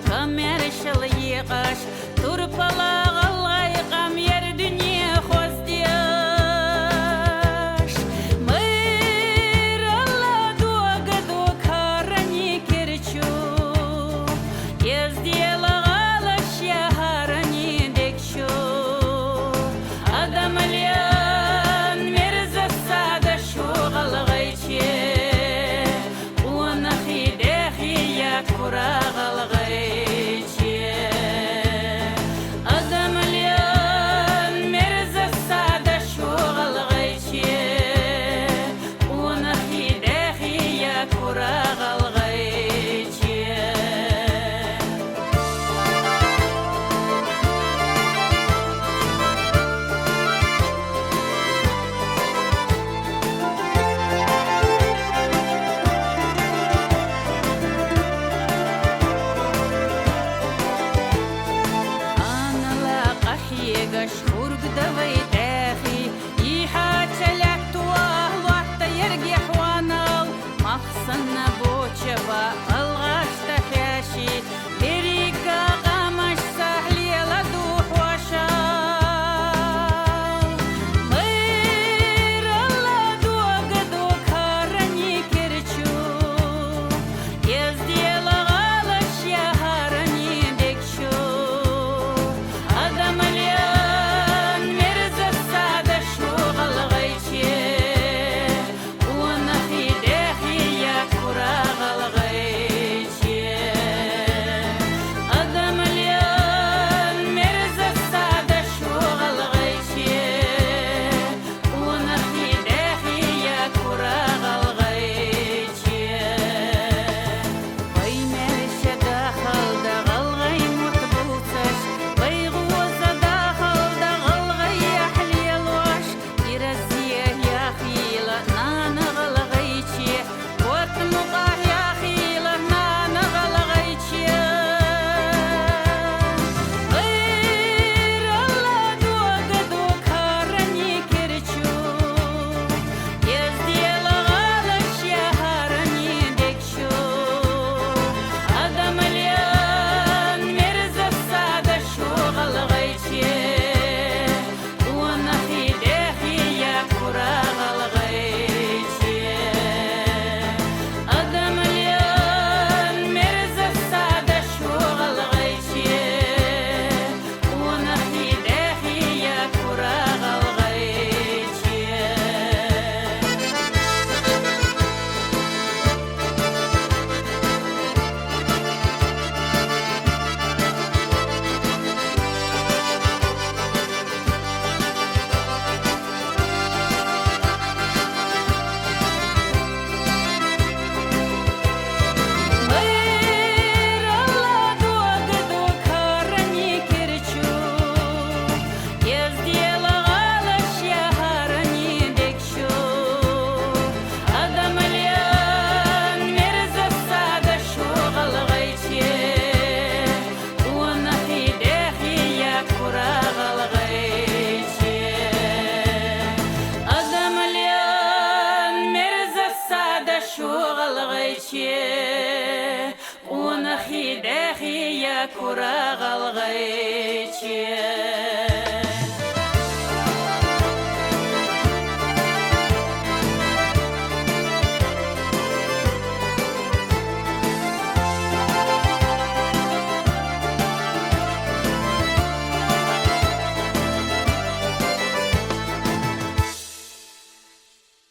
Камершыл еғаш, тұрпала қалғай қамер дүние хоздеш. Мырала дуағыду қарани керчу, ездела қалаш яғарани декшу. Адамлен мерзасада шуғалғайче, уанахи дехи як құрағалғайче. Адамлен мерзасада шуғалғайче, уанахи дехи як құрағалғайче. Егаш хургдавай тәхи, иха чәләк туах вақта ерге хуанал, мақсанна бочаба алғашта хәши, берика қамаш сахлела духвашал. Мырала дуағыду қарани керчу, ездела қалаш яғарани декшу. Адамлен мерзасада шуғалғайче, уанахи дехи як құрағалғайче. Адамлен мерзасада шуғалғайче, уанахи дехи як құрағалғайче. Бай мәршәді қалда қалғай мұт бұлсаш, байғуазада қалда қалғай әхлелуаш, иразия яхила наны қалғайче, от мұқах яхила наны қалғайче. Мырала дуағыду қарани керчу, ездела қалаш яғарани декшу. Адамлен мерзасада шуғалғайче, уанахи дехи як құрағалғайче. Адамлен мерзасада шуғалғайче, уанахи дехи як құрағалғайче. Мырала дуағыду қарани керчу, ездела қалаш яғарани декшу. Адамлен мерзасада шуғалғайче, уанахи дехи як құрағалғайче. Адамлен мерзасада шуғалғайче, уанахи дехи як құрағалғайче.